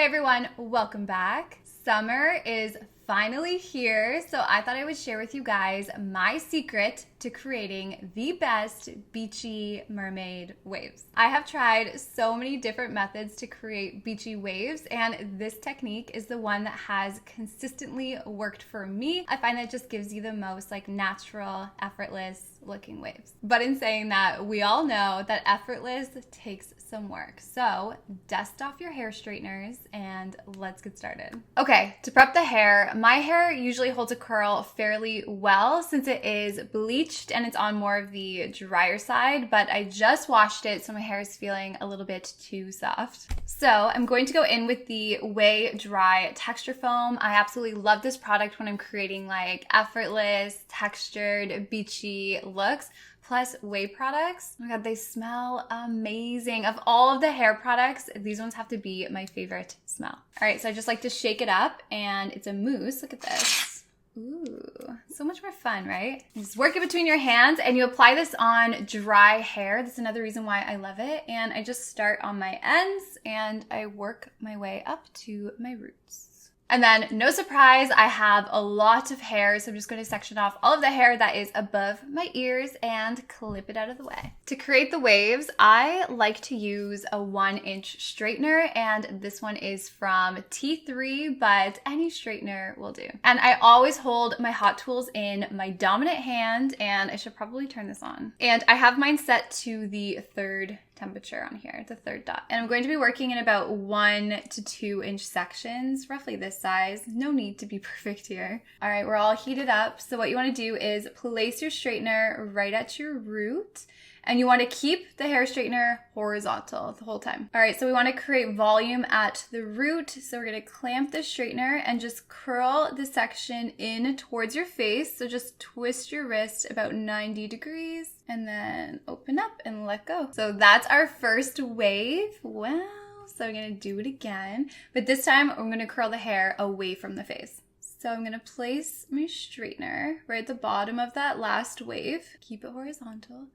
Hey everyone, welcome back. Summer is finally here, so I thought I would share with you guys my secret to creating the best beachy mermaid waves. I have tried so many different methods to create beachy waves, and this technique is the one that has consistently worked for me. I find that it just gives you the most natural, effortless looking waves. But in saying that, we all know that effortless takes some work. So dust off your hair straighteners and let's get started. Okay, to prep the hair, my hair usually holds a curl fairly well since it is bleached and it's on more of the drier side, but I just washed it, so my hair is feeling a little bit too soft. So I'm going to go in with the OUAI Dry Texture Foam. I absolutely love this product when I'm creating effortless, textured, beachy looks. Plus OUAI products, oh my god, they smell amazing. Of all of the hair products, these ones have to be my favorite smell. All right, so I just like to shake it up, and it's a mousse. Look at this. Ooh, so much more fun, right? You just work it between your hands, and you apply this on dry hair. That's another reason why I love it. And I just start on my ends, and I work my way up to my roots. And then, no surprise, I have a lot of hair, so I'm just going to section off all of the hair that is above my ears and clip it out of the way. To create the waves, I like to use a 1-inch straightener, and this one is from T3, but any straightener will do. And I always hold my hot tools in my dominant hand, and I should probably turn this on. And I have mine set to the third temperature on here, the third dot. And I'm going to be working in about 1 to 2 inch sections, roughly this size. No need to be perfect here. All right, we're all heated up. So what you want to do is place your straightener right at your root, and you want to keep the hair straightener horizontal the whole time. All right, so we want to create volume at the root. So we're going to clamp the straightener and just curl the section in towards your face. So just twist your wrist about 90 degrees and then open up and let go. So that's our first wave. Wow. So I'm going to do it again, but this time I'm going to curl the hair away from the face. So I'm going to place my straightener right at the bottom of that last wave. Keep it horizontal.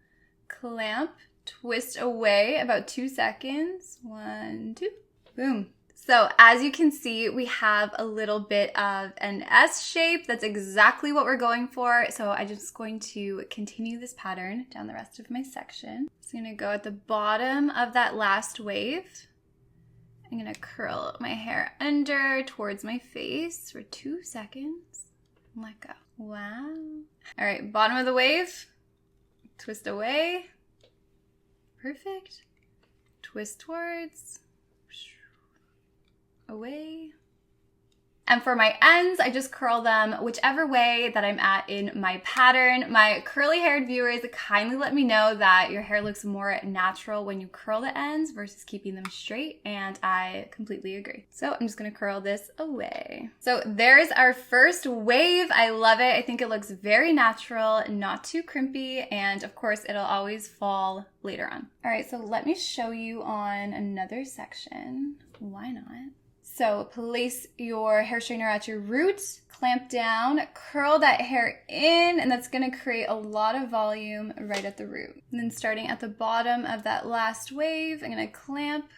Clamp, twist away about 2 seconds. 1, 2, boom. So as you can see, we have a little bit of an S shape. That's exactly what we're going for. So I'm just going to continue this pattern down the rest of my section. So I'm going to go at the bottom of that last wave. I'm going to curl my hair under towards my face for 2 seconds. Let go. Wow. All right, bottom of the wave. Twist away. Perfect. Twist towards. Away. And for my ends, I just curl them whichever way that I'm at in my pattern. My curly haired viewers, kindly let me know that your hair looks more natural when you curl the ends versus keeping them straight, and I completely agree. So I'm just gonna curl this away. So there's our first wave. I love it. I think it looks very natural, not too crimpy, and of course it'll always fall later on. All right, so let me show you on another section. Why not? So place your hair straightener at your root, clamp down, curl that hair in, and that's gonna create a lot of volume right at the root. And then starting at the bottom of that last wave, I'm gonna clamp,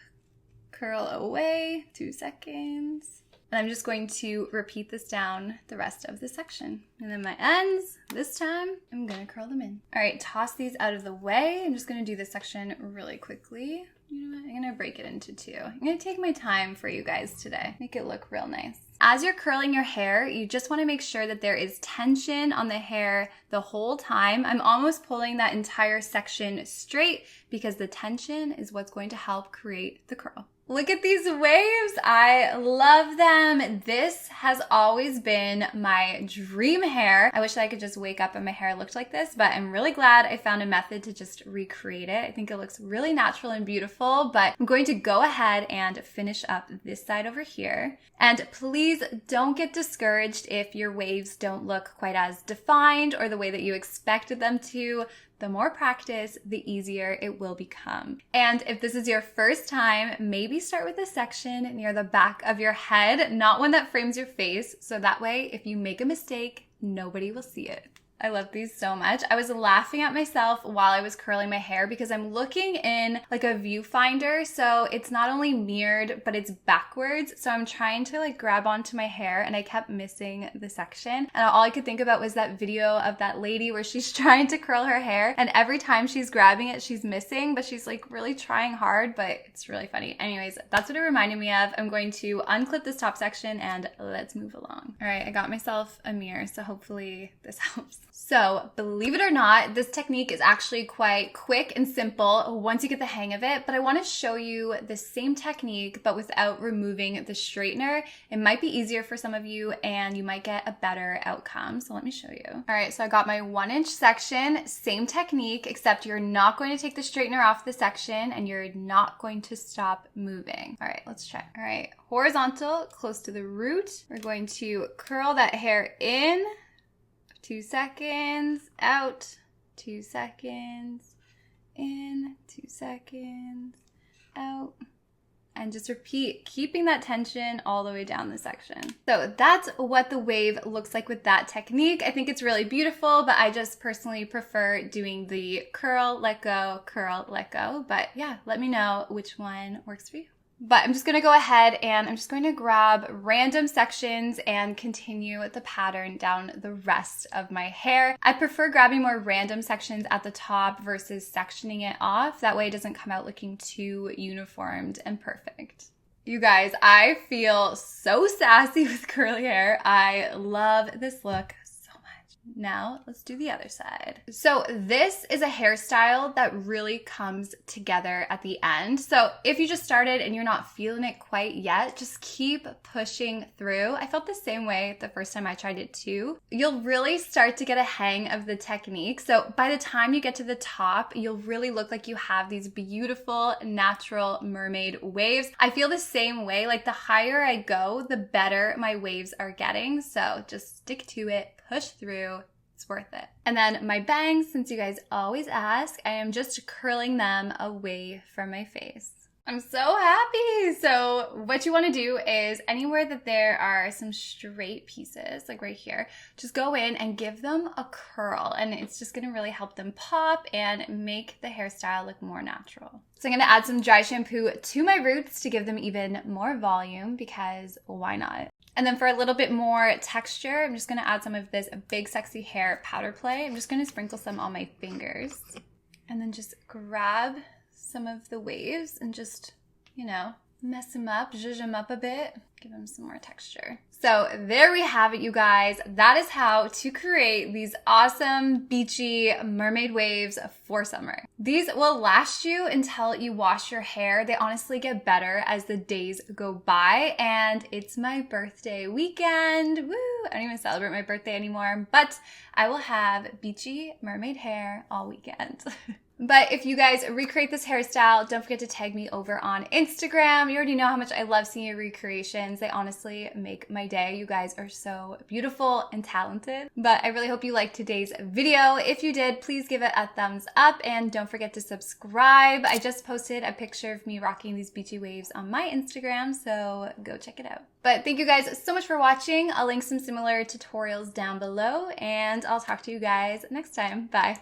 curl away, 2 seconds. And I'm just going to repeat this down the rest of the section. And then my ends, this time, I'm gonna curl them in. All right, toss these out of the way. I'm just gonna do this section really quickly. You know what? I'm gonna break it into 2. I'm gonna take my time for you guys today. Make it look real nice. As you're curling your hair, you just wanna make sure that there is tension on the hair the whole time. I'm almost pulling that entire section straight because the tension is what's going to help create the curl. Look at these waves. I love them. This has always been my dream hair. I wish that I could just wake up and my hair looked like this, but I'm really glad I found a method to just recreate it. I think it looks really natural and beautiful, but I'm going to go ahead and finish up this side over here. And please don't get discouraged if your waves don't look quite as defined or the way that you expected them to. The more practice, the easier it will become. And if this is your first time, maybe start with a section near the back of your head, not one that frames your face, so that way if you make a mistake, nobody will see it. I love these so much. I was laughing at myself while I was curling my hair because I'm looking in like a viewfinder. So it's not only mirrored, but it's backwards. So I'm trying to like grab onto my hair and I kept missing the section. And all I could think about was that video of that lady where she's trying to curl her hair. And every time she's grabbing it, she's missing, but she's like really trying hard, but it's really funny. Anyways, that's what it reminded me of. I'm going to unclip this top section and let's move along. All right, I got myself a mirror, so hopefully this helps. So believe it or not, this technique is actually quite quick and simple once you get the hang of it, but I want to show you the same technique but without removing the straightener. It might be easier for some of you and you might get a better outcome. So let me show you. All right, so I got my 1-inch section, same technique, except you're not going to take the straightener off the section and you're not going to stop moving. All right, let's try. All right, horizontal, close to the root. We're going to curl that hair in. 2 seconds, out, 2 seconds, in, 2 seconds, out, and just repeat, keeping that tension all the way down the section. So that's what the wave looks like with that technique. I think it's really beautiful, but I just personally prefer doing the curl, let go, but yeah, let me know which one works for you. But I'm just gonna go ahead and I'm just going to grab random sections and continue the pattern down the rest of my hair. I prefer grabbing more random sections at the top versus sectioning it off. That way it doesn't come out looking too uniformed and perfect. You guys, I feel so sassy with curly hair. I love this look. Now let's do the other side. So this is a hairstyle that really comes together at the end. So if you just started and you're not feeling it quite yet, just keep pushing through. I felt the same way the first time I tried it too. You'll really start to get a hang of the technique. So by the time you get to the top, you'll really look like you have these beautiful natural mermaid waves. I feel the same way. Like the higher I go, the better my waves are getting. So just stick to it. Push through, it's worth it. And then my bangs, since you guys always ask, I am just curling them away from my face. I'm so happy. So what you want to do is anywhere that there are some straight pieces, like right here, just go in and give them a curl and it's just going to really help them pop and make the hairstyle look more natural. So I'm going to add some dry shampoo to my roots to give them even more volume because why not? And then for a little bit more texture, I'm just going to add some of this Big Sexy Hair powder play. I'm just going to sprinkle some on my fingers and then just grab some of the waves and just, you know, mess them up, zhuzh them up a bit, give them some more texture. So there we have it, you guys. That is how to create these awesome beachy mermaid waves for summer. These will last you until you wash your hair. They honestly get better as the days go by, and it's my birthday weekend. Woo! I don't even celebrate my birthday anymore, but I will have beachy mermaid hair all weekend. But if you guys recreate this hairstyle, don't forget to tag me over on Instagram. You already know how much I love seeing your recreations. They honestly make my day. You guys are so beautiful and talented. But I really hope you liked today's video. If you did, please give it a thumbs up and don't forget to subscribe. I just posted a picture of me rocking these beachy waves on my Instagram, so go check it out. But thank you guys so much for watching. I'll link some similar tutorials down below and I'll talk to you guys next time. Bye.